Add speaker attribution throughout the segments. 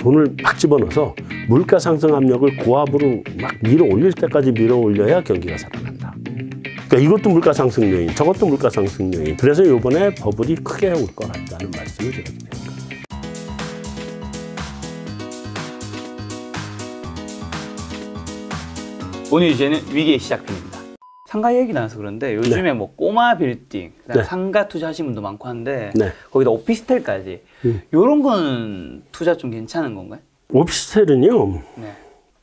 Speaker 1: 돈을 막 집어넣어서 물가 상승 압력을 고압으로 막 밀어 올릴 때까지 밀어 올려야 경기가 살아난다. 그러니까 이것도 물가 상승 요인, 저것도 물가 상승 요인. 그래서 이번에 버블이 크게 올 것 같다는 말씀을 드립니다.
Speaker 2: 오늘 주제는 위기의 시작점입니다. 상가 얘기 나와서 그런데 요즘에
Speaker 1: 네.
Speaker 2: 뭐 꼬마 빌딩,
Speaker 1: 네.
Speaker 2: 상가 투자하시는 분도 많고 한데
Speaker 1: 네.
Speaker 2: 거기다 오피스텔까지 이런 거는 투자 좀 괜찮은 건가요?
Speaker 1: 오피스텔은요,
Speaker 2: 네.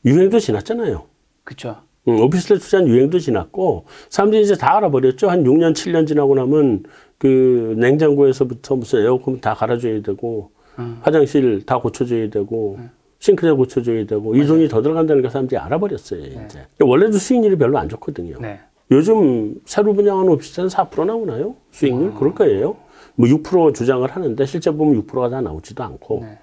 Speaker 1: 유행도 지났잖아요.
Speaker 2: 그렇죠.
Speaker 1: 오피스텔 투자는 유행도 지났고 사람들이 이제 다 알아버렸죠. 한 6년, 7년 지나고 나면 그 냉장고에서부터 무슨 에어컨 다 갈아줘야 되고 화장실 다 고쳐줘야 되고 싱크대 고쳐줘야 되고 이 돈이 더 들어간다는 걸 사람들이 알아버렸어요.
Speaker 2: 네.
Speaker 1: 이제 원래도 수익률이 별로 안 좋거든요.
Speaker 2: 네.
Speaker 1: 요즘 새로 분양한 오피스텔은 4% 나오나요? 수익률? 그럴 거예요. 뭐 6% 주장을 하는데 실제 보면 6%가 다 나오지도 않고.
Speaker 2: 네.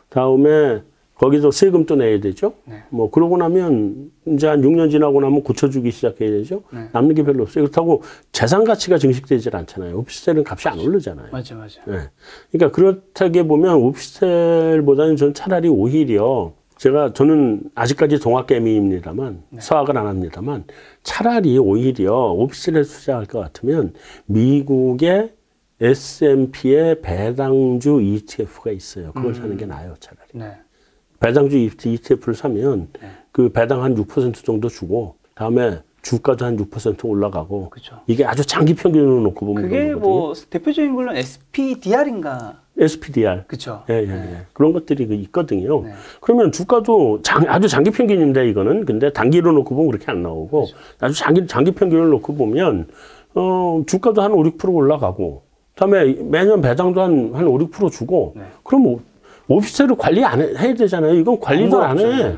Speaker 1: 다음에 거기서 세금도 내야 되죠.
Speaker 2: 네.
Speaker 1: 뭐 그러고 나면 이제 한 6년 지나고 나면 고쳐주기 시작해야 되죠.
Speaker 2: 네.
Speaker 1: 남는 게 별로 없어요. 그렇다고 재산 가치가 증식되질 않잖아요. 오피스텔은 값이 안 오르잖아요.
Speaker 2: 맞아.
Speaker 1: 네. 그러니까 그렇다게 보면 오피스텔보다는 전 차라리 오히려 저는 아직까지 동학개미입니다만
Speaker 2: 네.
Speaker 1: 서학을 안 합니다만 차라리 오히려 오피스텔에 투자할 것 같으면 미국의 S&P의 배당주 ETF가 있어요. 그걸 사는 게 나아요, 차라리.
Speaker 2: 네.
Speaker 1: 배당주 ETF를 사면
Speaker 2: 네.
Speaker 1: 그 배당 한 6% 정도 주고 다음에 주가도 한 6% 올라가고
Speaker 2: 그쵸.
Speaker 1: 이게 아주 장기 평균으로 놓고 보면
Speaker 2: 그게
Speaker 1: 그런 거거든요.
Speaker 2: 뭐 대표적인 걸로 SPDR인가?
Speaker 1: SPDR.
Speaker 2: 그렇죠.
Speaker 1: 예. 그런 것들이 있거든요.
Speaker 2: 네.
Speaker 1: 그러면 주가도 아주 장기 평균인데 이거는 근데 단기로 놓고 보면 그렇게 안 나오고
Speaker 2: 그렇죠.
Speaker 1: 아주 장기 평균을 놓고 보면 주가도 한 5, 6% 올라가고 그다음에 매년 배당도 한 5, 6% 주고
Speaker 2: 네.
Speaker 1: 그럼 오피스텔을 관리 해야 되잖아요. 이건 관리도 안 해.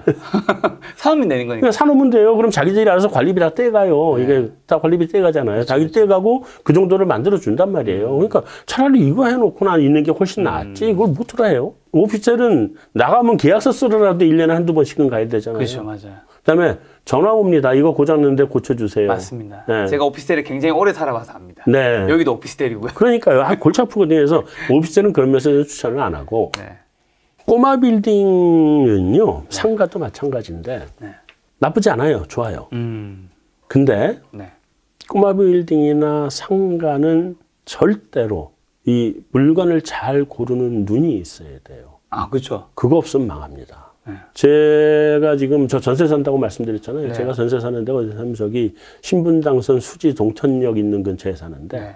Speaker 2: 사업이 내는 거니까.
Speaker 1: 그냥 사놓으면 돼요. 그럼 자기들이 알아서 관리비 다 떼가요.
Speaker 2: 네.
Speaker 1: 이게 다 관리비 떼가잖아요. 자기 떼가고 그 정도를 만들어 준단 말이에요. 그러니까 차라리 이거 해놓고나 있는 게 훨씬 낫지. 이걸 못 해요. 오피스텔은 나가면 계약서 쓰러라도 1년에 한두 번씩은 가야 되잖아요.
Speaker 2: 그렇죠, 맞아요.
Speaker 1: 그다음에 전화 옵니다. 이거 고장났는데 고쳐주세요.
Speaker 2: 맞습니다.
Speaker 1: 네.
Speaker 2: 제가 오피스텔을 굉장히 오래 살아봐서 압니다.
Speaker 1: 네.
Speaker 2: 여기도 오피스텔이고요.
Speaker 1: 그러니까요. 골치 아프거든요. 그래서 오피스텔은 그런 면에서 추천을 안 하고
Speaker 2: 네.
Speaker 1: 꼬마 빌딩은요. 상가도 마찬가지인데
Speaker 2: 네.
Speaker 1: 나쁘지 않아요. 좋아요. 근데
Speaker 2: 네.
Speaker 1: 꼬마 빌딩이나 상가는 절대로 이 물건을 잘 고르는 눈이 있어야 돼요.
Speaker 2: 아, 그렇죠.
Speaker 1: 그거 없으면 망합니다.
Speaker 2: 네.
Speaker 1: 제가 지금 저 전세 산다고 말씀드렸잖아요.
Speaker 2: 네.
Speaker 1: 제가 전세 사는데 어디 사면 저기 신분당선 수지 동천역 있는 근처에 사는데
Speaker 2: 네.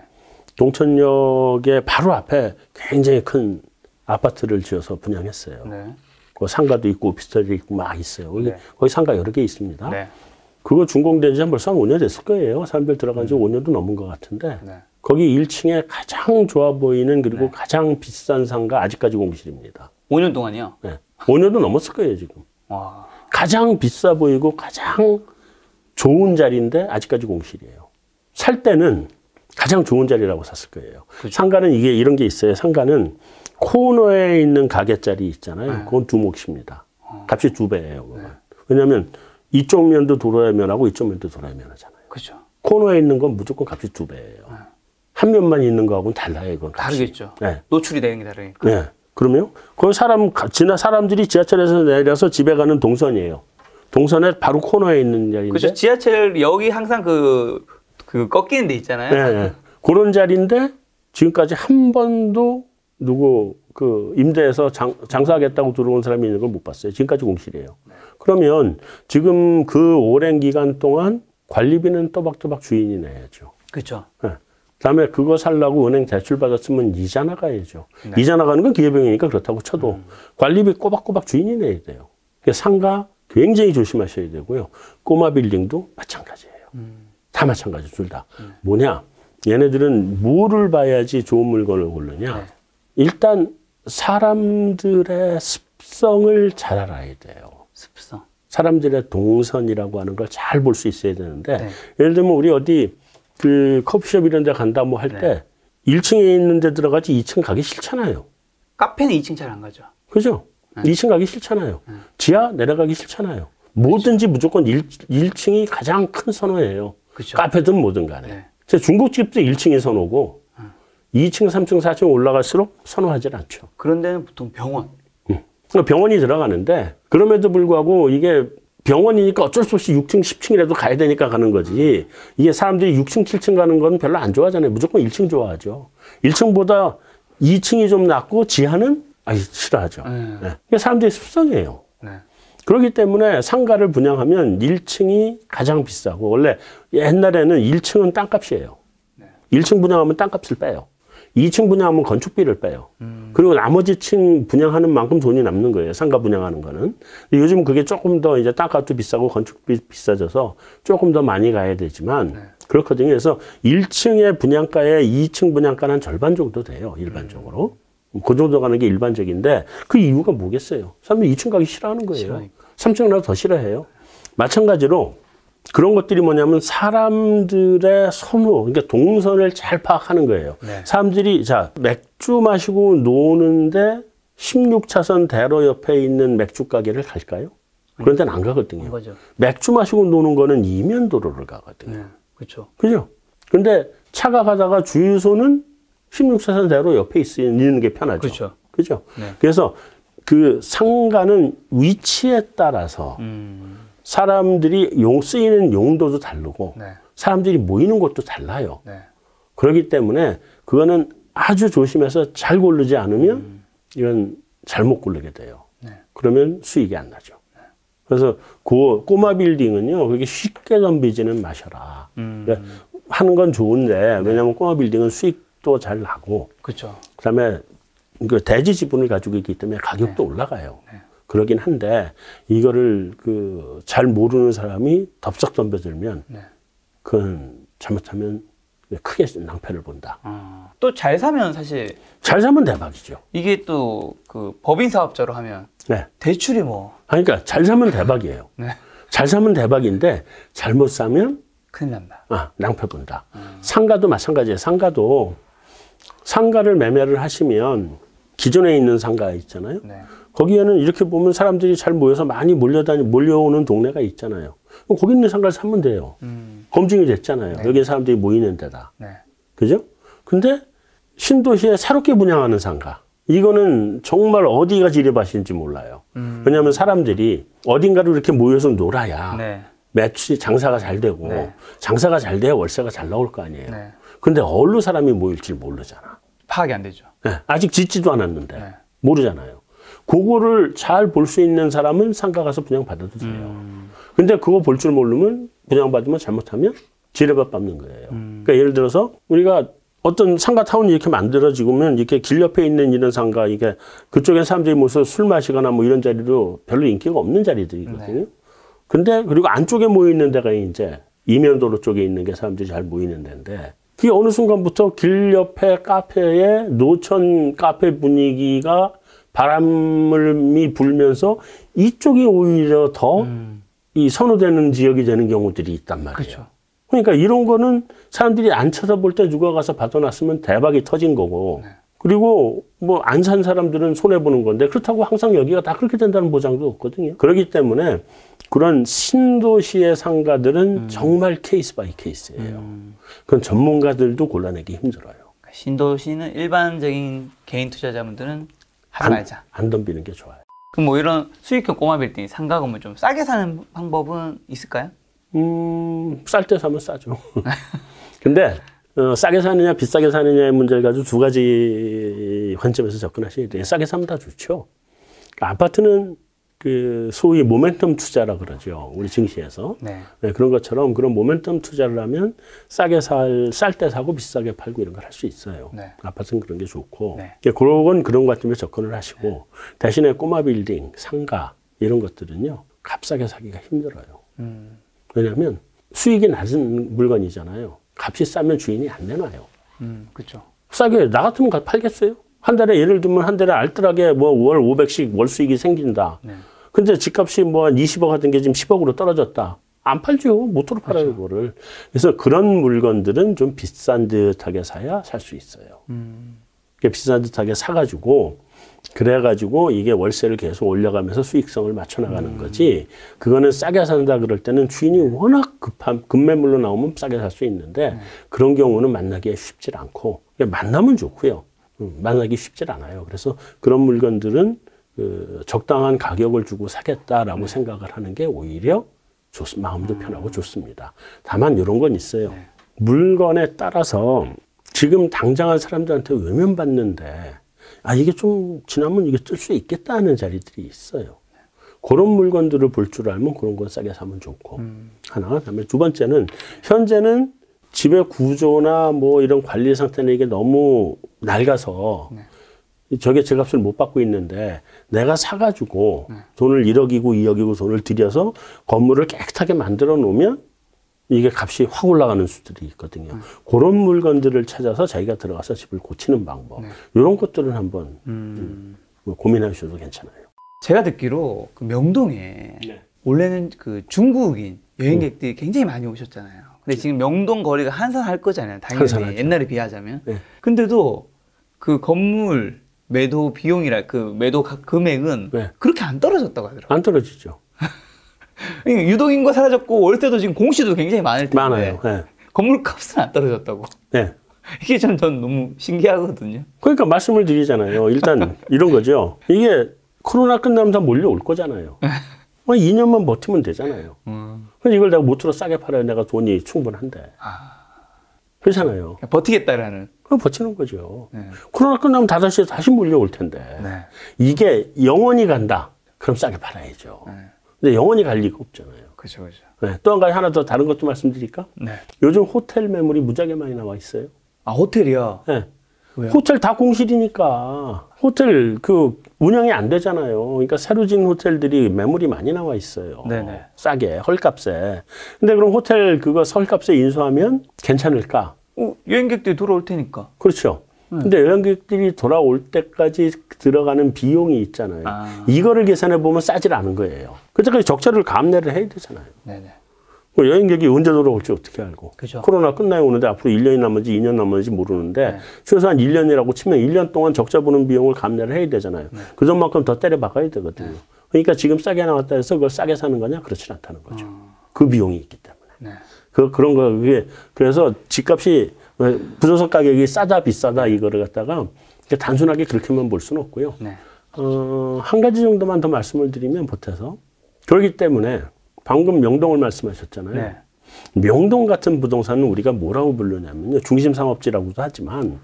Speaker 1: 동천역의 바로 앞에 굉장히 큰 아파트를 지어서 분양했어요.
Speaker 2: 네.
Speaker 1: 그 상가도 있고 오피스텔도 있고 막 있어요.
Speaker 2: 네.
Speaker 1: 거기 상가 여러 개 있습니다.
Speaker 2: 네.
Speaker 1: 그거 준공된 지 벌써 한 5년 됐을 거예요. 사람들 들어간 지 5년도 넘은 것 같은데
Speaker 2: 네.
Speaker 1: 거기 1층에 가장 좋아 보이는 그리고
Speaker 2: 네.
Speaker 1: 가장 비싼 상가 아직까지 공실입니다.
Speaker 2: 5년 동안이요?
Speaker 1: 네. 5년도 넘었을 거예요 지금.
Speaker 2: 와.
Speaker 1: 가장 비싸 보이고 가장 좋은 자리인데 아직까지 공실이에요. 살 때는 가장 좋은 자리라고 샀을 거예요.
Speaker 2: 그렇죠.
Speaker 1: 상가는 이런 게 있어요. 상가는 코너에 있는 가게짜리 있잖아요. 그건 두몫입니다. 값이 2배예요. 그건. 왜냐하면 이쪽 면도 도로야면하고 이쪽 면도 도로야면하잖아요.
Speaker 2: 그렇죠.
Speaker 1: 코너에 있는 건 무조건 값이 2배예요. 한 면만 있는 거하고는 달라요. 이건 값이.
Speaker 2: 다르겠죠.
Speaker 1: 네.
Speaker 2: 노출이 되는 게 다르니까.
Speaker 1: 네. 그러면 그 사람들이 지하철에서 내려서 집에 가는 동선이에요. 동선에 바로 코너에 있는 자리인데.
Speaker 2: 그렇죠. 지하철 여기 항상 그 꺾이는 데 있잖아요.
Speaker 1: 네. 그런 자리인데 지금까지 한 번도 임대해서 장사하겠다고 들어온 사람이 있는 걸 못 봤어요. 지금까지 공실이에요. 그러면 지금 그 오랜 기간 동안 관리비는 또박또박 주인이 내야죠.
Speaker 2: 그렇죠.
Speaker 1: 네. 그다음에 그거 살라고 은행 대출 받았으면 이자 나가야죠.
Speaker 2: 네.
Speaker 1: 이자 나가는 건 기회비용이니까 그렇다고 쳐도 관리비 꼬박꼬박 주인이 내야 돼요. 상가 굉장히 조심하셔야 되고요. 꼬마 빌딩도 마찬가지예요. 다 마찬가지 둘 다. 뭐냐? 얘네들은 뭐를 봐야지 좋은 물건을 고르냐?
Speaker 2: 네.
Speaker 1: 일단 사람들의 습성을 잘 알아야 돼요.
Speaker 2: 습성.
Speaker 1: 사람들의 동선이라고 하는 걸 잘 볼 수 있어야 되는데
Speaker 2: 네.
Speaker 1: 예를 들면 우리 어디 그 커피숍 이런 데 간다 뭐 할 때 1층에 있는 데 들어가지 2층 가기 싫잖아요.
Speaker 2: 카페는 2층 잘 안 가죠.
Speaker 1: 그죠? 2층 가기 싫잖아요. 지하 내려가기 싫잖아요. 뭐든지 무조건 1층이 가장 큰 선호예요.
Speaker 2: 그렇죠.
Speaker 1: 카페든 뭐든 간에.
Speaker 2: 네.
Speaker 1: 제 중국집도 1층이 선호고 2층, 3층, 4층 올라갈수록 선호하지 않죠.
Speaker 2: 그런 데는 보통 병원.
Speaker 1: 병원이 들어가는데 그럼에도 불구하고 이게 병원이니까 어쩔 수 없이 6층, 10층이라도 가야 되니까 가는 거지. 이게 사람들이 6층, 7층 가는 건 별로 안 좋아하잖아요. 무조건 1층 좋아하죠. 1층보다 2층이 좀 낫고 지하는 싫어하죠. 네. 이게 사람들의 습성이에요.
Speaker 2: 네.
Speaker 1: 그렇기 때문에 상가를 분양하면 1층이 가장 비싸고 원래 옛날에는 1층은 땅값이에요.
Speaker 2: 네.
Speaker 1: 1층 분양하면 땅값을 빼요. 2층 분양하면 건축비를 빼요. 그리고 나머지 층 분양하는 만큼 돈이 남는 거예요. 상가 분양하는 거는. 요즘 그게 조금 더 이제 땅값도 비싸고 건축비 비싸져서 조금 더 많이 가야 되지만
Speaker 2: 네.
Speaker 1: 그렇거든요. 그래서 1층의 분양가에 2층 분양가는 한 절반 정도 돼요. 일반적으로. 그 정도 가는 게 일반적인데 그 이유가 뭐겠어요? 사람들이 2층 가기 싫어하는 거예요.
Speaker 2: 싫어하니까.
Speaker 1: 3층 나도 더 싫어해요. 마찬가지로 그런 것들이 뭐냐면 사람들의 선호, 그러니까 동선을 잘 파악하는 거예요.
Speaker 2: 네.
Speaker 1: 사람들이 자 맥주 마시고 노는데 16차선 대로 옆에 있는 맥주 가게를 갈까요? 그런 데는 안 가거든요.
Speaker 2: 맞아.
Speaker 1: 맥주 마시고 노는 거는 이면도로를 가거든요.
Speaker 2: 네. 그렇죠.
Speaker 1: 그죠? 근데 차가 가다가 주유소는 16차선 대로 옆에 있는 게 편하죠.
Speaker 2: 그렇죠.
Speaker 1: 그죠?
Speaker 2: 네.
Speaker 1: 그래서 그 상가는 위치에 따라서 사람들이 쓰이는 용도도 다르고
Speaker 2: 네.
Speaker 1: 사람들이 모이는 곳도 달라요.
Speaker 2: 네.
Speaker 1: 그렇기 때문에 그거는 아주 조심해서 잘 고르지 않으면 이건 잘못 고르게 돼요.
Speaker 2: 네.
Speaker 1: 그러면 수익이 안 나죠. 그래서 그 꼬마 빌딩은요, 그게 쉽게 덤비지는 마셔라. 그러니까 하는 건 좋은데, 왜냐하면 꼬마 빌딩은 수익도 잘 나고,
Speaker 2: 그렇죠.
Speaker 1: 그다음에 그 대지 지분을 가지고 있기 때문에 가격도 올라가요.
Speaker 2: 네.
Speaker 1: 그러긴 한데 이거를 잘 모르는 사람이 덥석 덤벼들면
Speaker 2: 네.
Speaker 1: 그건 잘못하면 크게 낭패를 본다.
Speaker 2: 또 잘 사면 사실
Speaker 1: 잘 사면 대박이죠.
Speaker 2: 이게 또 그 법인 사업자로 하면
Speaker 1: 네.
Speaker 2: 대출이 뭐
Speaker 1: 그러니까 잘 사면 대박이에요.
Speaker 2: 네.
Speaker 1: 잘 사면 대박인데 잘못 사면
Speaker 2: 큰일 난다.
Speaker 1: 낭패 본다. 상가도 마찬가지예요. 상가를 매매를 하시면 기존에 있는 상가 있잖아요.
Speaker 2: 네.
Speaker 1: 거기에는 이렇게 보면 사람들이 잘 모여서 많이 몰려오는 동네가 있잖아요. 거기 있는 상가를 사면 돼요. 검증이 됐잖아요.
Speaker 2: 네.
Speaker 1: 여기 사람들이 모이는 데다.
Speaker 2: 네.
Speaker 1: 그죠? 근데 신도시에 새롭게 분양하는 상가. 이거는 정말 어디가 지뢰밭인지 몰라요. 왜냐하면 사람들이 어딘가로 이렇게 모여서 놀아야
Speaker 2: 네.
Speaker 1: 매출이 장사가 잘 되고
Speaker 2: 네.
Speaker 1: 장사가 잘 돼야 월세가 잘 나올 거 아니에요.
Speaker 2: 네.
Speaker 1: 근데 어디로 사람이 모일지 모르잖아.
Speaker 2: 파악이 안 되죠.
Speaker 1: 네, 아직 짓지도 않았는데
Speaker 2: 네.
Speaker 1: 모르잖아요. 그거를 잘 볼 수 있는 사람은 상가 가서 분양받아도 돼요. 근데 그거 볼 줄 모르면 분양받으면 잘못하면 지뢰밭 밟는 거예요. 그러니까 예를 들어서 우리가 어떤 상가 타운이 이렇게 만들어지면 이렇게 길 옆에 있는 이런 상가, 이게 그쪽에 사람들이 모여서 술 마시거나 뭐 이런 자리도 별로 인기가 없는 자리들이거든요.
Speaker 2: 네.
Speaker 1: 근데 그리고 안쪽에 모이는 데가 이제 이면도로 쪽에 있는 게 사람들이 잘 모이는 데인데 그게 어느 순간부터 길 옆에 카페에 노천 카페 분위기가 바람이 불면서 이쪽이 오히려 더 이 선호되는 지역이 되는 경우들이 있단 말이에요.
Speaker 2: 그렇죠.
Speaker 1: 그러니까 이런 거는 사람들이 안 쳐다볼 때 누가 가서 받아놨으면 대박이 터진 거고
Speaker 2: 네.
Speaker 1: 그리고 뭐 안 산 사람들은 손해보는 건데 그렇다고 항상 여기가 다 그렇게 된다는 보장도 없거든요. 그렇기 때문에 그런 신도시의 상가들은 정말 케이스 바이 케이스예요. 그건 전문가들도 골라내기 힘들어요.
Speaker 2: 신도시는 일반적인 개인 투자자분들은 하지 말자.
Speaker 1: 안 덤비는 게 좋아요.
Speaker 2: 그럼 뭐 이런 수익형 꼬마 빌딩 상가 건물 좀 싸게 사는 방법은 있을까요?
Speaker 1: 쌀 때 사면 싸죠. 근데 싸게 사느냐 비싸게 사느냐의 문제를 가지고 두 가지 관점에서 접근하셔야 돼요. 싸게 사면 다 좋죠. 그러니까 아파트는 그 소위 모멘텀 투자라 그러죠. 우리 증시에서.
Speaker 2: 네.
Speaker 1: 네, 그런 것처럼 그런 모멘텀 투자를 하면 싸게 쌀 때 사고 비싸게 팔고 이런 걸 할 수 있어요.
Speaker 2: 네.
Speaker 1: 아파트는 그런 게 좋고.
Speaker 2: 네.
Speaker 1: 그런 그런 관점에 접근을 하시고 대신에 꼬마 빌딩, 상가 이런 것들은요. 값싸게 사기가 힘들어요. 왜냐하면 수익이 낮은 물건이잖아요. 값이 싸면 주인이 안 내놔요.
Speaker 2: 그렇죠.
Speaker 1: 싸게 나 같으면 팔겠어요? 한 달에 예를 들면 한 달에 알뜰하게 뭐 월 500씩 월 수익이 생긴다.
Speaker 2: 네.
Speaker 1: 근데 집값이 뭐 한 20억 하던 게 지금 10억으로 떨어졌다. 안 팔죠. 못으로 팔아요,
Speaker 2: 그렇죠.
Speaker 1: 그거를. 그래서 그런 물건들은 좀 비싼 듯하게 사야 살 수 있어요. 비싼 듯하게 사가지고 그래가지고 이게 월세를 계속 올려가면서 수익성을 맞춰나가는 거지. 그거는 싸게 산다 그럴 때는 주인이 워낙 급매물로 나오면 싸게 살 수 있는데 그런 경우는 만나기 쉽지 않고 만나면 좋고요. 만나기 쉽지 않아요. 그래서 그런 물건들은 그 적당한 가격을 주고 사겠다라고 생각을 하는 게 오히려 마음도 편하고 좋습니다. 다만 이런 건 있어요. 물건에 따라서 지금 당장한 사람들한테 외면받는데 이게 좀 지나면 이게 쓸 수 있겠다 하는 자리들이 있어요. 그런 물건들을 볼 줄 알면 그런 건 싸게 사면 좋고 하나. 그다음에 두 번째는 현재는 집의 구조나 뭐 이런 관리 상태는 이게 너무 낡아서 저게 제 값을 못 받고 있는데 내가 사가지고 돈을 1억이고 2억이고 돈을 들여서 건물을 깨끗하게 만들어 놓으면 이게 값이 확 올라가는 수들이 있거든요. 그런 물건들을 찾아서 자기가 들어가서 집을 고치는 방법. 이런 것들은 한번 고민해 주셔도 괜찮아요.
Speaker 2: 제가 듣기로 그 명동에 원래는 그 중국인 여행객들이 굉장히 많이 오셨잖아요. 근데 지금 명동 거리가 한산할 거잖아요. 당연히
Speaker 1: 한산하죠.
Speaker 2: 옛날에 비하자면. 근데도 그 건물 매도 비용이라 그 매도 금액은 그렇게 안 떨어졌다고 하더라고요.
Speaker 1: 안 떨어지죠.
Speaker 2: 유동인구가 사라졌고 월세도 지금 공시도 굉장히 많을 텐데
Speaker 1: 많아요.
Speaker 2: 건물 값은 안 떨어졌다고. 이게 전 너무 신기하거든요.
Speaker 1: 그러니까 말씀을 드리잖아요. 일단 이런 거죠. 이게 코로나 끝나면 다 몰려올 거잖아요. 2년만 버티면 되잖아요. 근데 이걸 내가 못으로 싸게 팔아야 내가 돈이 충분한데. 그렇잖아요.
Speaker 2: 버티겠다라는.
Speaker 1: 그럼 버티는 거죠. 코로나 끝나면 다시 몰려올 텐데. 이게 영원히 간다. 그럼 싸게 팔아야죠. 근데 영원히 갈 리가 없잖아요.
Speaker 2: 그렇죠.
Speaker 1: 또 한 가지 하나 더 다른 것도 말씀드릴까? 요즘 호텔 매물이 무지하게 많이 나와 있어요.
Speaker 2: 호텔이요?
Speaker 1: 왜요? 호텔 다 공실이니까 호텔 그 운영이 안 되잖아요. 그러니까 새로 지은 호텔들이 매물이 많이 나와 있어요. 싸게 헐값에. 근데 그럼 호텔 그거 헐값에 인수하면 괜찮을까?
Speaker 2: 여행객들이 돌아올 테니까.
Speaker 1: 그렇죠. 근데 여행객들이 돌아올 때까지 들어가는 비용이 있잖아요. 이거를 계산해 보면 싸질 않은 거예요. 그때까지 적자를 감내를 해야 되잖아요. 여행객이 언제 돌아올지 어떻게 알고.
Speaker 2: 그죠.
Speaker 1: 코로나 끝나요 오는데 앞으로 1년이 남았는지 2년 남았는지 모르는데 최소한 1년이라고 치면 1년 동안 적자 보는 비용을 감내를 해야 되잖아요. 그 돈만큼 더 때려 박아야 되거든요. 그러니까 지금 싸게 나왔다 해서 그걸 싸게 사는 거냐? 그렇진 않다는 거죠. 그 비용이 있기 때문에. 그런 거, 그게, 그래서 집값이, 부동산 가격이 싸다, 비싸다, 이거를 갖다가 단순하게 그렇게만 볼 수는 없고요. 한 가지 정도만 더 말씀을 드리면 보태서. 그렇기 때문에 방금 명동을 말씀하셨잖아요. 명동 같은 부동산은 우리가 뭐라고 부르냐면요. 중심상업지라고도 하지만,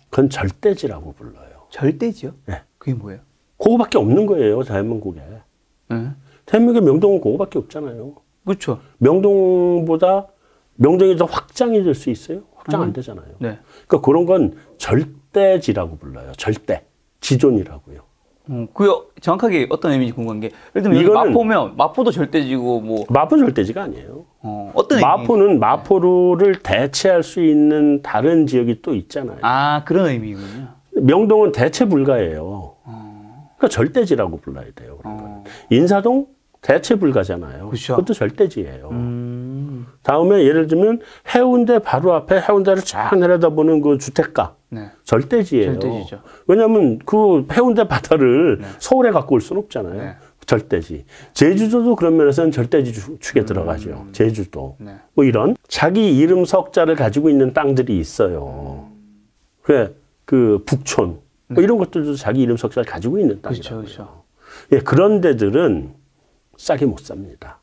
Speaker 1: 그건 절대지라고 불러요.
Speaker 2: 절대지요? 그게 뭐예요?
Speaker 1: 그거밖에 없는 거예요, 대한민국에. 대한민국에 명동은 그거밖에 없잖아요.
Speaker 2: 그렇죠.
Speaker 1: 명동이 더 확장이 될 수 있어요? 확장 안 되잖아요. 그러니까 그런 건 절대지라고 불러요. 절대. 지존이라고요.
Speaker 2: 그게 정확하게 어떤 의미인지 궁금한 게, 예를 들면 이거는 마포면 마포도 절대지고 뭐.
Speaker 1: 마포 절대지가 아니에요.
Speaker 2: 어떤
Speaker 1: 마포는 마포를 대체할 수 있는 다른 지역이 또 있잖아요.
Speaker 2: 그런 의미군요.
Speaker 1: 명동은 대체 불가예요. 그러니까 절대지라고 불러야 돼요. 인사동 대체 불가잖아요. 그것도 절대지예요. 다음에 예를 들면 해운대 바로 앞에 해운대를 쫙 내려다보는 그 주택가. 절대지예요.
Speaker 2: 절대지죠.
Speaker 1: 왜냐하면 그 해운대 바다를 서울에 갖고 올 수는 없잖아요. 절대지. 제주도도 그런 면에서는 절대지 축에 들어가죠. 제주도. 뭐 이런 자기 이름 석자를 가지고 있는 땅들이 있어요. 그 북촌. 뭐 이런 것들도 자기 이름 석자를 가지고 있는 땅이라고요. 그런 데들은 싸게 못 삽니다.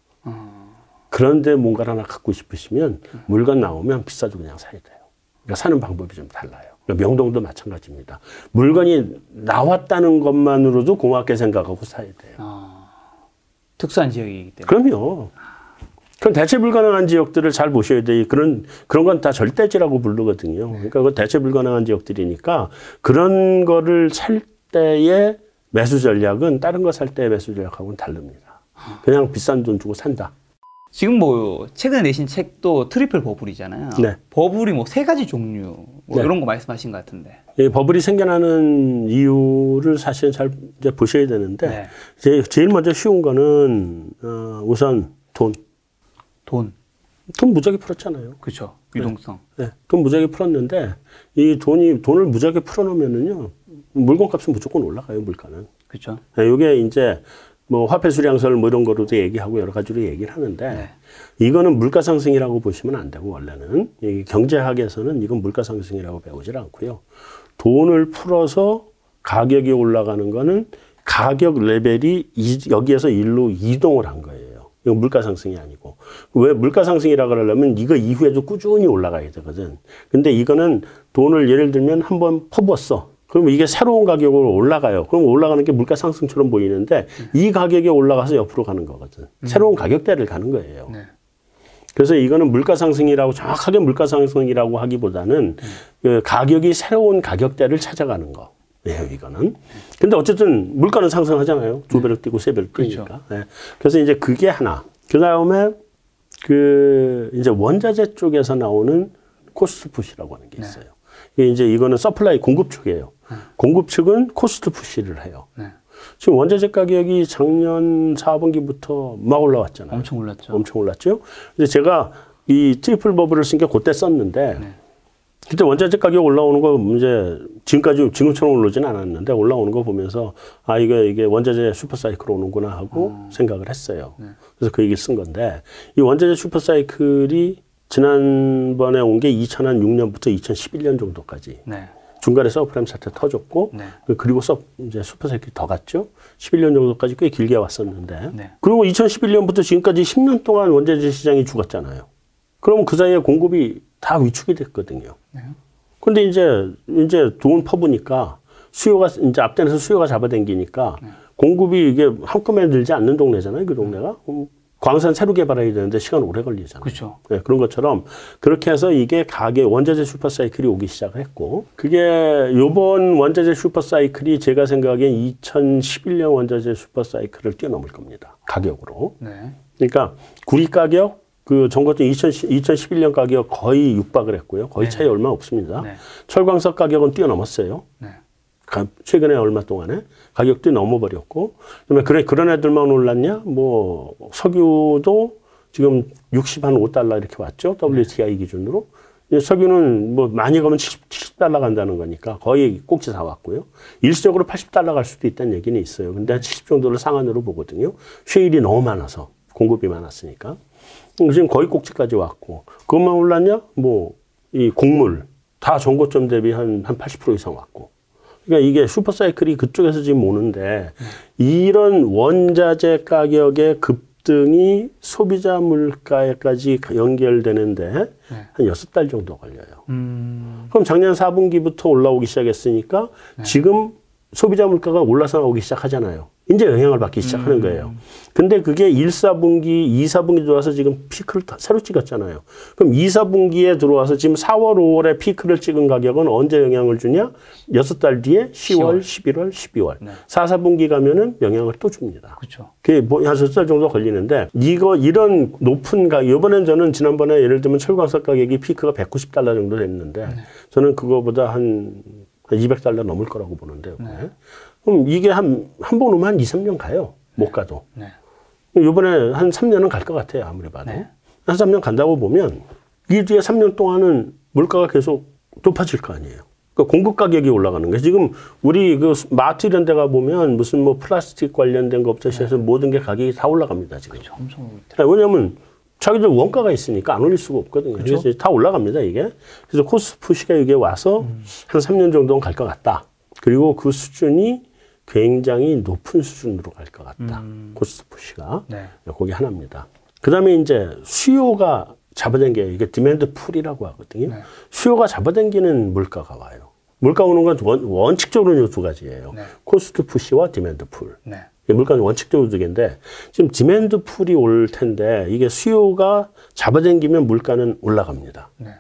Speaker 1: 그런데 뭔가를 하나 갖고 싶으시면 물건 나오면 비싸도 그냥 사야 돼요. 그러니까 사는 방법이 좀 달라요. 그러니까 명동도 마찬가지입니다. 물건이 나왔다는 것만으로도 고맙게 생각하고 사야 돼요.
Speaker 2: 특수한 지역이기 때문에.
Speaker 1: 그럼요. 그럼 대체 불가능한 지역들을 잘 보셔야 돼요. 그런 건 다 절대지라고 부르거든요. 그러니까 그 대체 불가능한 지역들이니까 그런 거를 살 때의 매수 전략은 다른 거 살 때의 매수 전략하고는 다릅니다. 그냥 비싼 돈 주고 산다.
Speaker 2: 지금 뭐 최근에 내신 책도 트리플 버블이잖아요. 버블이 뭐 3가지 종류 뭐 이런 거 말씀하신 것 같은데.
Speaker 1: 버블이 생겨나는 이유를 사실 잘 이제 보셔야 되는데 제일 먼저 쉬운 거는 우선 돈 무지하게 풀었잖아요.
Speaker 2: 그렇죠. 유동성.
Speaker 1: 돈 무지하게 풀었는데 이 돈을 무지하게 풀어놓으면은요 물건값은 무조건 올라가요. 물가는.
Speaker 2: 그렇죠.
Speaker 1: 이게 이제 뭐 화폐 수량설 뭐 이런 거로도 얘기하고 여러 가지로 얘기를 하는데 이거는 물가 상승이라고 보시면 안 되고 원래는 경제학에서는 이건 물가 상승이라고 배우질 않고요. 돈을 풀어서 가격이 올라가는 거는 가격 레벨이 여기에서 일로 이동을 한 거예요. 이거 물가 상승이 아니고. 왜 물가 상승이라 그러려면 이거 이후에도 꾸준히 올라가야 되거든. 근데 이거는 돈을 예를 들면 한번 퍼부었어. 그러면 이게 새로운 가격으로 올라가요. 그럼 올라가는 게 물가 상승처럼 보이는데 이 가격에 올라가서 옆으로 가는 거거든. 새로운 가격대를 가는 거예요.
Speaker 2: 네.
Speaker 1: 그래서 이거는 물가 상승이라고 정확하게 물가 상승이라고 하기보다는 그 가격이 새로운 가격대를 찾아가는 거. 네, 이거는. 근데 어쨌든 물가는 상승하잖아요. 2배를 뛰고 3배를 뛰니까.
Speaker 2: 그렇죠.
Speaker 1: 네. 그래서 이제 그게 하나. 그 다음에 이제 원자재 쪽에서 나오는 코스트 푸시라고 하는 게 있어요. 네. 이제 이거는 서플라이 공급 측이에요. 공급 측은 코스트 푸시를 해요. 네. 지금 원자재 가격이 작년 4분기부터 막 올라왔잖아요.
Speaker 2: 엄청 올랐죠.
Speaker 1: 엄청 올랐죠. 근데 제가 이 트리플 버블을 쓴 게 그때 썼는데 그때 원자재 가격 올라오는 거 이제 지금처럼 오르진 않았는데 올라오는 거 보면서 아 이게 원자재 슈퍼사이클 오는구나 하고 생각을 했어요. 그래서 그 얘기를 쓴 건데 이 원자재 슈퍼사이클이 지난번에 온 게 2006년부터 2011년 정도까지. 네. 중간에 서브프라임 사태 터졌고, 네. 그리고 이제 슈퍼사이클이 더 갔죠. 11년 정도까지 꽤 길게 왔었는데. 네. 그리고 2011년부터 지금까지 10년 동안 원자재 시장이 죽었잖아요. 그러면 그 사이에 공급이 다 위축이 됐거든요. 네. 근데 이제 돈 퍼부니까 수요가, 이제 앞단에서 수요가 잡아당기니까 공급이 이게 한꺼번에 늘지 않는 동네잖아요. 그 동네가. 광산 새로 개발해야 되는데 시간 오래 걸리잖아요.
Speaker 2: 그렇죠.
Speaker 1: 네, 그런 것처럼 그렇게 해서 이게 원자재 슈퍼사이클이 오기 시작을 했고 그게 요번 원자재 슈퍼사이클이 제가 생각엔 2011년 원자재 슈퍼사이클을 뛰어넘을 겁니다. 가격으로. 네. 그러니까 구리 가격 그 전거점 2011년 가격 거의 육박을 했고요. 거의 차이 얼마 없습니다. 네. 철광석 가격은 뛰어넘었어요. 네. 최근에 얼마 동안에 가격도 넘어버렸고, 그다음에 그런 애들만 올랐냐? 뭐 석유도 지금 65달러 이렇게 왔죠. WTI 기준으로. 석유는 뭐 많이 가면 70달러 간다는 거니까 거의 꼭지 다 왔고요. 일시적으로 80달러 갈 수도 있다는 얘기는 있어요. 근데 한 70 정도를 상한으로 보거든요. 쉐일이 너무 많아서 공급이 많았으니까. 지금 거의 꼭지까지 왔고, 그것만 올랐냐? 뭐 이 곡물 다 전고점 대비 한 80% 이상 왔고. 그러니까 이게 슈퍼사이클이 그쪽에서 지금 오는데 이런 원자재 가격의 급등이 소비자 물가에까지 연결되는데 한 6달 정도 걸려요. 그럼 작년 4분기부터 올라오기 시작했으니까 지금 소비자 물가가 올라서 나오기 시작하잖아요. 이제 영향을 받기 시작하는 거예요. 근데 그게 1, 4분기, 2, 4분기 들어와서 지금 피크를 새로 찍었잖아요. 그럼 2, 4분기에 들어와서 지금 4월, 5월에 피크를 찍은 가격은 언제 영향을 주냐? 6달 뒤에 10월, 11월, 12월. 네. 4, 4분기 가면은 영향을 또 줍니다. 그렇죠. 그게 뭐 한 6달 정도 걸리는데 이런 높은 가격, 이번엔 저는 지난번에 예를 들면 철광석 가격이 피크가 190달러 정도 됐는데 저는 그거보다 한 200달러 넘을 거라고 보는데요. 네. 그럼 이게 한 번 오면 한 2, 3년 가요. 못 가도. 네. 이번에 한 3년은 갈 것 같아요. 아무리 봐도. 네. 한 3년 간다고 보면 이 뒤에 3년 동안은 물가가 계속 높아질 거 아니에요. 그러니까 공급 가격이 올라가는 거예요. 지금 우리 그 마트 이런 데 가보면 무슨 뭐 플라스틱 관련된 것부터 시작해서 모든 게 가격이 다 올라갑니다. 지금. 그렇죠. 엄청 왜냐면 자기들 원가가 있으니까 안 올릴 수가 없거든요. 그렇죠? 그래서 다 올라갑니다, 이게. 그래서 코스트 푸시가 이게 와서 한 3년 정도는 갈 것 같다. 그리고 그 수준이 굉장히 높은 수준으로 갈 것 같다. 코스트 푸시가. 네. 그게 하나입니다. 그 다음에 이제 수요가 잡아당겨요. 이게 디맨드 풀이라고 하거든요. 네. 수요가 잡아당기는 물가가 와요. 물가 오는 건 원칙적으로 이 두 가지예요. 네. 코스트 푸시와 디맨드 풀. 네. 물가는 원칙적으로 두 개인데 지금 디맨드 풀이 올 텐데 이게 수요가 잡아당기면 물가는 올라갑니다. 네.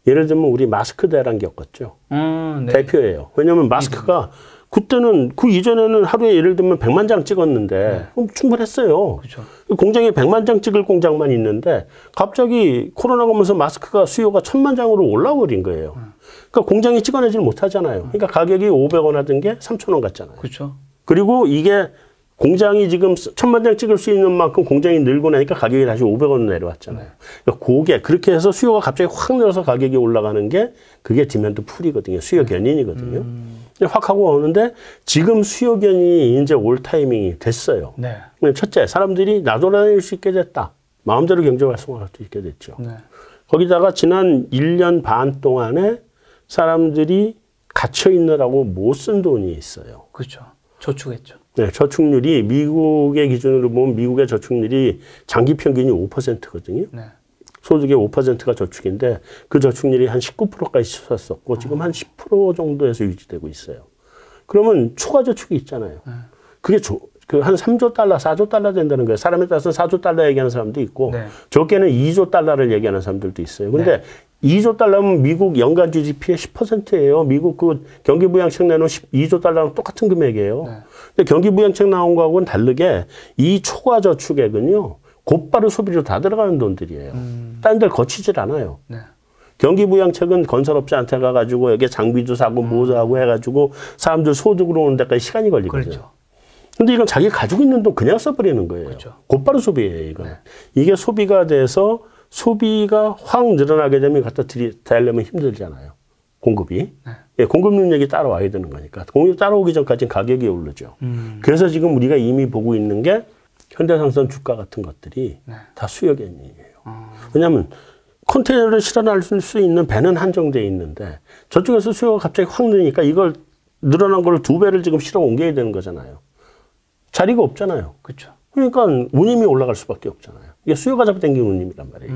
Speaker 1: 예를 들면 우리 마스크 대란 겪었죠. 네. 대표예요. 왜냐하면 마스크가 그때는 그 이전에는 하루에 예를 들면 100만 장 찍었는데 충분했어요. 그렇죠. 공장에 100만 장 찍을 공장만 있는데 갑자기 코로나가 오면서 마스크가 수요가 1000만 장으로 올라버린 거예요. 그러니까 공장이 찍어내질 못하잖아요. 그러니까 가격이 500원 하던 게 3,000원 갔잖아요. 그렇죠. 그리고 이게 공장이 지금 1000만 장 찍을 수 있는 만큼 공장이 늘고 나니까 가격이 다시 500원 내려왔잖아요. 그러니까 그게 그렇게 해서 수요가 갑자기 확 늘어서 가격이 올라가는 게 그게 디맨드 풀이거든요. 수요 견인이거든요. 확 하고 오는데 지금 수요 견인이 이제 올 타이밍이 됐어요. 네. 첫째, 사람들이 나돌아다닐 수 있게 됐다. 마음대로 경제 활성화할 수 있게 됐죠. 네. 거기다가 지난 1년 반 동안에 사람들이 갇혀 있느라고 못 쓴 돈이 있어요.
Speaker 2: 그렇죠. 저축했죠.
Speaker 1: 네, 저축률이 미국의 기준으로 보면 미국의 저축률이 장기 평균이 5%거든요. 네. 소득의 5%가 저축인데 그 저축률이 한 19%까지 치솟았었고 지금 한 10% 정도에서 유지되고 있어요. 그러면 초과 저축이 있잖아요. 그게 그 한 3조 달러, 4조 달러 된다는 거예요. 사람에 따라서 4조 달러 얘기하는 사람도 있고 네. 적게는 2조 달러를 얘기하는 사람들도 있어요. 근데 네. 2조 달러면 미국 연간 GDP의 10%예요. 미국 그 경기부양책 내놓은 2조 달러랑 똑같은 금액이에요. 네. 근데 경기부양책 나온 거하고는 다르게 이 초과 저축액은요. 곧바로 소비로 다 들어가는 돈들이에요. 딴 데를 거치질 않아요. 네. 경기부양책은 건설업자한테 가가지고 여기 장비도 사고 뭐도 하고 해가지고 사람들 소득으로 오는 데까지 시간이 걸리거든요. 그렇죠. 근데 이건 자기 가지고 있는 돈 그냥 써버리는 거예요. 그렇죠. 곧바로 소비예요, 이건. 네. 이게 소비가 돼서 소비가 확 늘어나게 되면 갖다 대려면 힘들잖아요. 공급이. 네. 예, 공급 능력이 따라와야 되는 거니까. 공급이 따라오기 전까지는 가격이 오르죠. 그래서 지금 우리가 이미 보고 있는 게 현대상선 주가 같은 것들이 네. 다 수요 개념이에요. 왜냐하면 컨테이너를 실어날 수 있는 배는 한정되어 있는데 저쪽에서 수요가 갑자기 확 느니까 이걸 늘어난 걸 2배를 지금 실어 옮겨야 되는 거잖아요. 자리가 없잖아요. 그렇죠. 그러니까 운임이 올라갈 수밖에 없잖아요. 이게 수요가 잡아당기는 운임이란 말이에요.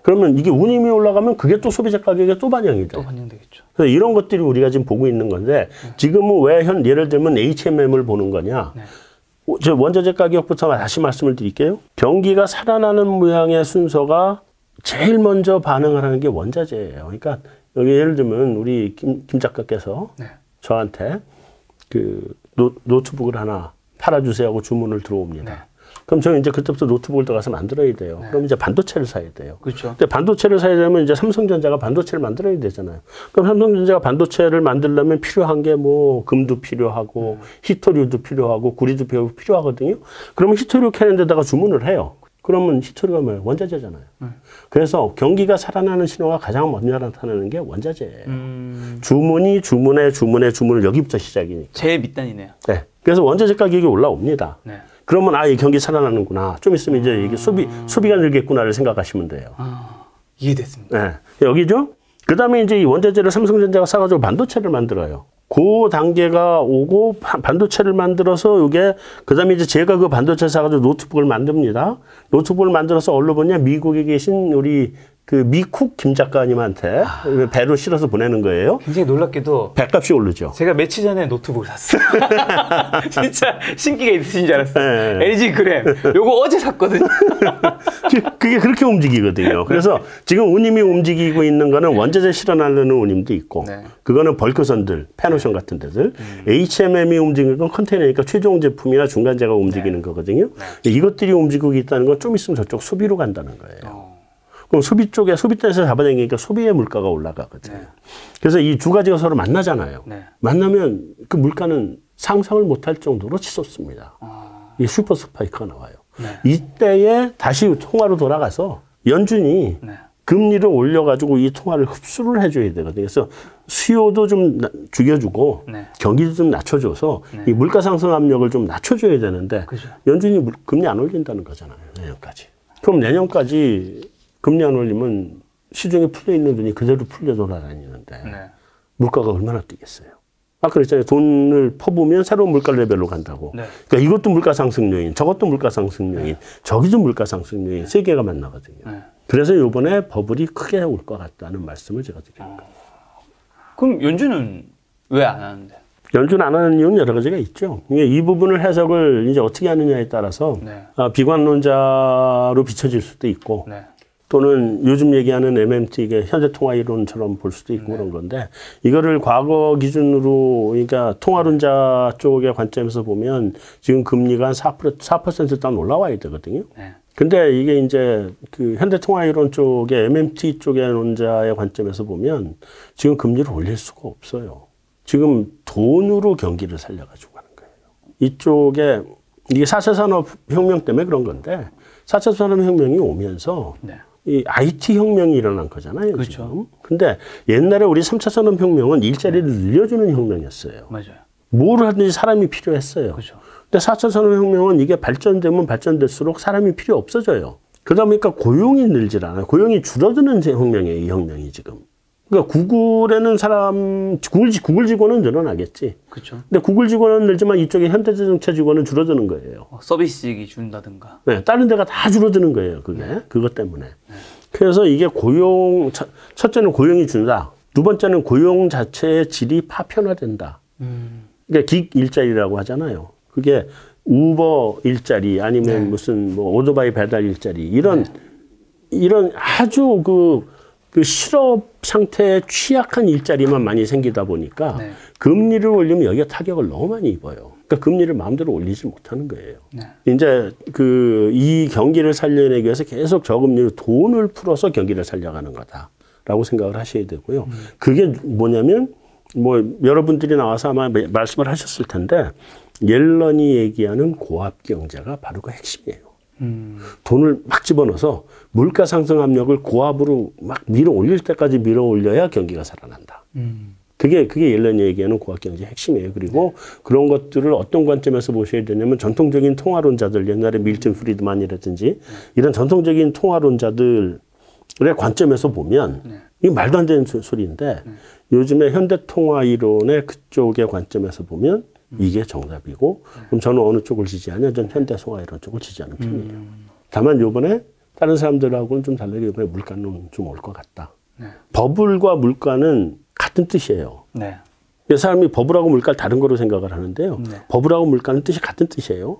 Speaker 1: 그러면 이게 운임이 올라가면 그게 또 소비자 가격에 또 반영이 돼요. 또 반영되겠죠. 그래서 이런 것들이 우리가 지금 보고 있는 건데 지금은 왜 예를 들면 HMM을 보는 거냐. 네. 저 원자재 가격부터 다시 말씀을 드릴게요. 경기가 살아나는 모양의 순서가 제일 먼저 반응을 하는 게 원자재예요. 그러니까 여기 예를 들면 우리 김 작가께서 네. 저한테 그 노트북을 하나 팔아주세요 하고 주문을 들어옵니다. 네. 그럼 저는 이제 그때부터 노트북을 들어가서 만들어야 돼요. 네. 그럼 이제 반도체를 사야 돼요. 그렇죠. 근데 반도체를 사야 되면 이제 삼성전자가 반도체를 만들어야 되잖아요. 그럼 삼성전자가 반도체를 만들려면 필요한 게 뭐 금도 필요하고 히토류도 필요하고 구리도 필요하거든요. 그러면 히토류 캐는 데다가 주문을 해요. 그러면 히토류가 뭐예요? 원자재잖아요. 그래서 경기가 살아나는 신호가 가장 먼저 나타나는 게 원자재예요. 주문을 여기부터 시작이니까.
Speaker 2: 제일 밑단이네요.
Speaker 1: 네. 그래서 원자재 가격이 올라옵니다. 네. 그러면 이 경기 살아나는구나. 좀 있으면 이제 이게 소비가 늘겠구나를 생각하시면 돼요.
Speaker 2: 이해됐습니다.
Speaker 1: 네. 여기죠? 그 다음에 이제 이 원자재를 삼성전자가 사가지고 반도체를 만들어요. 그 단계가 오고 반도체를 만들어서 이게 그 다음에 이제 제가 그 반도체 사가지고 노트북을 만듭니다. 노트북을 만들어서 어디로 보냐? 미국에 계신 우리 그 미쿡 김 작가님한테 배로 실어서 보내는 거예요.
Speaker 2: 굉장히 놀랍게도
Speaker 1: 배값이 오르죠.
Speaker 2: 제가 며칠 전에 노트북을 샀어요. 진짜 신기가 있으신 줄 알았어요. 네. LG 그램. 요거 어제 샀거든요.
Speaker 1: 그게 그렇게 움직이거든요. 그래서 지금 운임이 움직이고 있는 거는 원자재 실어나르는 운임도 있고 네. 그거는 벌크선들, 패노션 같은 데들. HMM이 움직이는 건 컨테이너니까 최종 제품이나 중간재가 움직이는 거거든요. 이것들이 움직이고 있다는 건 좀 있으면 저쪽 소비로 간다는 거예요. 그럼 소비 쪽에 소비대에서 잡아당기니까 소비의 물가가 올라가거든요. 네. 그래서 이 두 가지가 서로 만나잖아요. 네. 만나면 그 물가는 상상을 못할 정도로 치솟습니다. 이 슈퍼 스파이크가 나와요. 네. 이때에 다시 통화로 돌아가서 연준이 네. 금리를 올려가지고 이 통화를 흡수를 해줘야 되거든요. 그래서 수요도 좀 죽여주고 네. 경기도 좀 낮춰줘서 네. 이 물가 상승 압력을 좀 낮춰줘야 되는데 그죠. 연준이 금리 안 올린다는 거잖아요. 내년까지. 그럼 내년까지 금리 안 올리면 시중에 풀려있는 돈이 그대로 풀려 돌아다니는데 네. 물가가 얼마나 뛰겠어요. 아까 그랬잖아요. 돈을 퍼부으면 새로운 물가 레벨로 간다고. 네. 그러니까 이것도 물가 상승 요인, 저것도 물가 상승 요인, 네. 저기도 물가 상승 요인, 세 개가 만나거든요. 네. 그래서 이번에 버블이 크게 올 것 같다는 말씀을 제가 드리는 거예요.
Speaker 2: 그럼 연준은 왜 안 하는데?
Speaker 1: 연준 안 하는 이유는 여러 가지가 있죠. 이 부분을 해석을 이제 어떻게 하느냐에 따라서 네. 비관론자로 비춰질 수도 있고 네. 또는 요즘 얘기하는 MMT, 이게 현대통화이론처럼 볼 수도 있고 네. 그런 건데 이거를 과거 기준으로 그러니까 통화론자 쪽의 관점에서 보면 지금 금리가 한 4% 단 올라와야 되거든요. 네. 근데 이게 이제 그 현대통화이론 쪽의 MMT 쪽의 논자의 관점에서 보면 지금 금리를 올릴 수가 없어요. 지금 돈으로 경기를 살려가지고 가는 거예요. 이쪽에 이게 4차 산업혁명 때문에 그런 건데 4차 산업혁명이 오면서 네. 이 IT 혁명이 일어난 거잖아요. 그렇죠. 지금. 근데 옛날에 우리 3차 산업혁명은 일자리를 늘려주는 혁명이었어요. 맞아요. 뭘 하든지 사람이 필요했어요. 그렇죠. 근데 4차 산업혁명은 이게 발전되면 발전될수록 사람이 필요 없어져요. 그러다 보니까 고용이 늘질 않아요. 고용이 줄어드는 혁명이에요. 이 혁명이 지금. 그러니까 구글에는 구글 직원은 늘어나겠지.
Speaker 2: 그렇죠.
Speaker 1: 근데 구글 직원은 늘지만 이쪽에 현대자동차 직원은 줄어드는 거예요.
Speaker 2: 서비스직이 준다든가.
Speaker 1: 네, 다른 데가 다 줄어드는 거예요. 그게 그것 때문에. 그래서 이게 첫째는 고용이 준다. 두 번째는 고용 자체의 질이 파편화된다. 그러니까 긱 일자리라고 하잖아요. 그게 우버 일자리 아니면 무슨 뭐 오토바이 배달 일자리 이런 아주 그 실업 상태에 취약한 일자리만 많이 생기다 보니까 금리를 올리면 여기가 타격을 너무 많이 입어요. 그러니까 금리를 마음대로 올리지 못하는 거예요. 이제 이 경기를 살려내기 위해서 계속 저금리로 돈을 풀어서 경기를 살려가는 거다라고 생각을 하셔야 되고요. 그게 뭐냐면 뭐 여러분들이 나와서 아마 말씀을 하셨을 텐데 옐런이 얘기하는 고압 경제가 바로 그 핵심이에요. 돈을 막 집어넣어서 물가 상승 압력을 고압으로 막 밀어 올릴 때까지 밀어 올려야 경기가 살아난다. 그게 옐런이 얘기하는 고압 경제의 핵심이에요. 그리고 그런 것들을 어떤 관점에서 보셔야 되냐면 전통적인 통화론자들, 옛날에 밀턴 프리드만이라든지 이런 전통적인 통화론자들의 관점에서 보면 이게 말도 안 되는 소리인데 요즘에 현대통화 이론의 그쪽의 관점에서 보면 이게 정답이고 그럼 저는 어느 쪽을 지지하냐? 전 현대통화 이론 쪽을 지지하는 편이에요. 다만 요번에 다른 사람들하고는 좀 다르게 이번에 물가는 좀 올 것 같다. 버블과 물가는 같은 뜻이에요. 사람이 버블하고 물가를 다른 거로 생각을 하는데요. 버블하고 물가는 뜻이 같은 뜻이에요.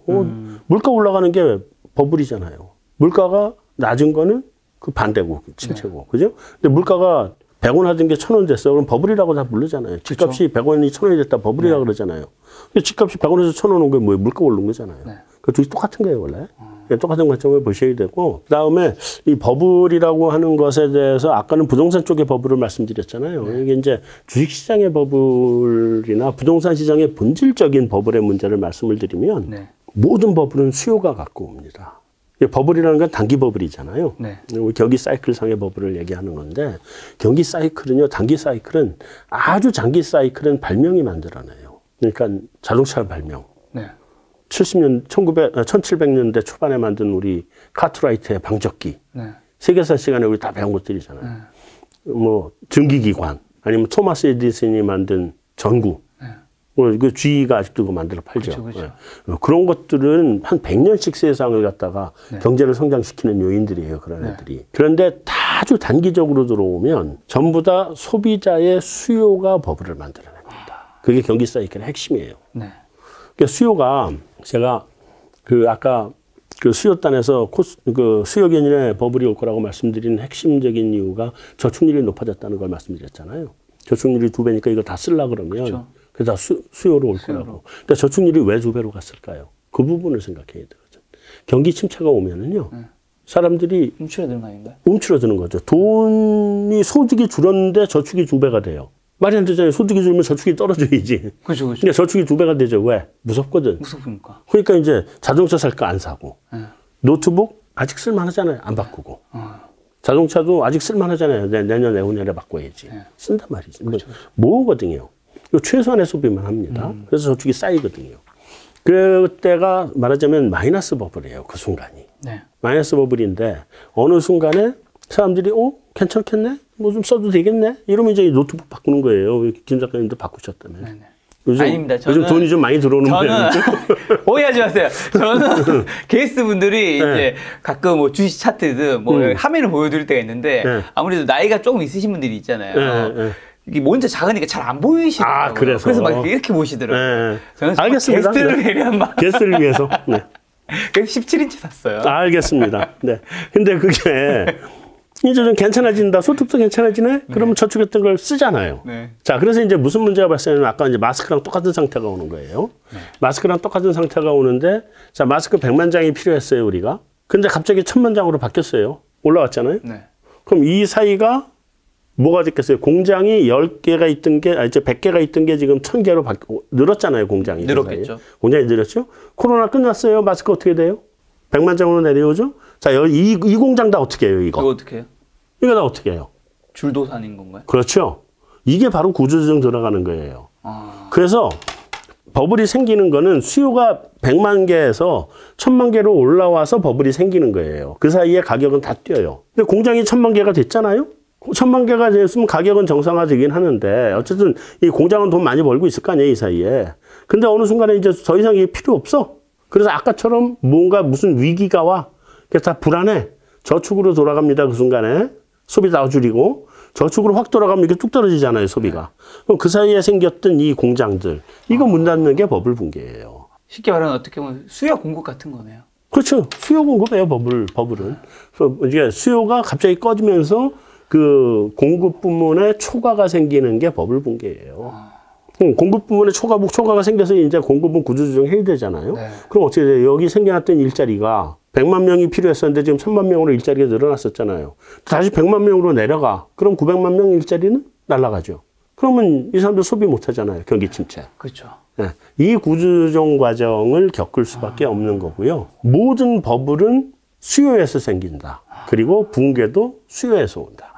Speaker 1: 물가 올라가는 게 버블이잖아요. 물가가 낮은 거는 그 반대고 침체고. 그죠? 근데 물가가 100원 하던 게 1000원 됐어. 그럼 버블이라고 다 부르잖아요. 집값이 100원이 1000원이 됐다 버블이라고 그러잖아요. 근데 집값이 100원에서 1000원 온 게 뭐예요? 물가 오른 거잖아요. 그 둘이 똑같은 거예요, 원래. 똑같은 관점을 보셔야 되고, 그 다음에 이 버블이라고 하는 것에 대해서 아까는 부동산 쪽의 버블을 말씀드렸잖아요. 이게 이제 주식시장의 버블이나 부동산 시장의 본질적인 버블의 문제를 말씀을 드리면 모든 버블은 수요가 갖고 옵니다. 버블이라는 건 단기 버블이잖아요. 경기 사이클상의 버블을 얘기하는 건데 경기 사이클은요. 단기 사이클은 아주 장기 사이클은 발명이 만들어내요. 그러니까 자동차 발명. 1700년대 초반에 만든 우리 카트라이트의 방적기. 세계사 시간에 우리 다 배운 것들이잖아요. 뭐 증기기관 아니면 토마스 에디슨이 만든 전구. 그 GE가 아직도 그거 만들어 팔죠. 그렇죠. 그런 것들은 한 100년씩 세상을 갖다가 경제를 성장시키는 요인들이에요. 그런 애들이. 그런데 아주 단기적으로 들어오면 전부 다 소비자의 수요가 버블을 만들어냅니다. 그게 경기 사이클의 핵심이에요. 그러니까 수요가 제가 아까 수요단에서 수요 견인의 버블이 올 거라고 말씀드린 핵심적인 이유가 저축률이 높아졌다는 걸 말씀드렸잖아요. 저축률이 2배니까 이거 다 쓰려고 그러면 그렇죠. 그래서 수요로 올 거라고. 그러니까 저축률이 왜 2배로 갔을까요? 그 부분을 생각해야 되거든. 경기 침체가 오면은요. 사람들이
Speaker 2: 움츠러드는 거 아닌가요?
Speaker 1: 움츠러드는 거죠. 소득이 줄었는데 저축이 2배가 돼요. 말이 안 되잖아요. 소득이 줄면 저축이 떨어져야지.
Speaker 2: 그렇죠.
Speaker 1: 그러니까 저축이 2배가 되죠. 왜? 무섭거든.
Speaker 2: 무섭으니까.
Speaker 1: 그러니까 이제 자동차 살까 안 사고. 노트북 아직 쓸만하잖아요. 안 바꾸고. 자동차도 아직 쓸만하잖아요. 내년 내후년에 바꿔야지. 쓴단 말이지. 그렇죠. 모으거든요. 최소한의 소비만 합니다. 그래서 저축이 쌓이거든요. 그때가 말하자면 마이너스 버블이에요. 그 순간이. 마이너스 버블인데 어느 순간에 사람들이 괜찮겠네? 뭐 좀 써도 되겠네? 이러면 이제 노트북 바꾸는 거예요. 김 작가님도 바꾸셨다며.
Speaker 2: 아닙니다.
Speaker 1: 요즘 돈이 좀 많이 들어오는 거예요.
Speaker 2: 오해하지 마세요. 저는 게스트분들이 이제 가끔 뭐 주식 차트든 뭐 화면을 보여드릴 때가 있는데 아무래도 나이가 조금 있으신 분들이 있잖아요. 이게 먼저 작으니까 잘 안 보이시더라고요. 그래서 막 이렇게 보시더라고요. 저는
Speaker 1: 알겠습니다.
Speaker 2: 게스트를 배려한 막.
Speaker 1: 게스트를 위해서.
Speaker 2: 그래서 17인치 샀어요.
Speaker 1: 알겠습니다. 근데 그게 이제 좀 괜찮아진다. 소득도 괜찮아지네? 그러면 저축했던 걸 쓰잖아요. 자, 그래서 이제 무슨 문제가 발생하냐면 아까 이제 마스크랑 똑같은 상태가 오는 거예요. 마스크랑 똑같은 상태가 오는데 자, 마스크 100만 장이 필요했어요, 우리가. 근데 갑자기 1000만 장으로 바뀌었어요. 올라왔잖아요. 그럼 이 사이가 뭐가 됐겠어요? 공장이 10개가 있던 게, 이제 100개가 있던 게 지금 1000개로 늘었잖아요, 공장이.
Speaker 2: 늘었겠죠.
Speaker 1: 공장이 늘었죠? 코로나 끝났어요. 마스크 어떻게 돼요? 100만 장으로 내려오죠? 자, 이 공장 다 어떻게 해요, 이거?
Speaker 2: 이거 어떻게 해요?
Speaker 1: 이거 다 어떻게 해요?
Speaker 2: 줄도산인 건가요?
Speaker 1: 그렇죠. 이게 바로 구조조정 들어가는 거예요. 그래서 버블이 생기는 거는 수요가 100만 개에서 1000만 개로 올라와서 버블이 생기는 거예요. 그 사이에 가격은 다 뛰어요. 근데 공장이 1000만 개가 됐잖아요? 천만 개가 됐으면 가격은 정상화되긴 하는데 어쨌든 이 공장은 돈 많이 벌고 있을 거 아니에요, 이 사이에. 근데 어느 순간에 이제 더 이상 이게 필요 없어. 그래서 아까처럼 뭔가 무슨 위기가 와. 그래서 다 불안해. 저축으로 돌아갑니다, 그 순간에. 소비 다 줄이고. 저축으로 확 돌아가면 이렇게 뚝 떨어지잖아요, 소비가. 그럼 그 사이에 생겼던 이 공장들. 이거 문 닫는 게 버블 붕괴예요.
Speaker 2: 쉽게 말하면 어떻게 보면 수요 공급 같은 거네요.
Speaker 1: 그렇죠. 수요 공급이에요, 버블은. 그래서 이게 수요가 갑자기 꺼지면서 그 공급 부문에 초과가 생기는 게 버블 붕괴예요. 공급 부문에 초과가 생겨서 이제 공급은 구조조정 해야 되잖아요.
Speaker 2: 네.
Speaker 1: 그럼 어떻게 돼요? 여기 생겨났던 일자리가 100만 명이 필요했었는데 지금 1000만 명으로 일자리가 늘어났었잖아요. 다시 100만 명으로 내려가. 그럼 900만 명 일자리는 날아가죠. 그러면 이 사람들 소비 못 하잖아요. 경기 침체.
Speaker 2: 그렇죠.
Speaker 1: 네. 이 구조조정 과정을 겪을 수밖에 없는 거고요. 모든 버블은 수요에서 생긴다. 그리고 붕괴도 수요에서 온다.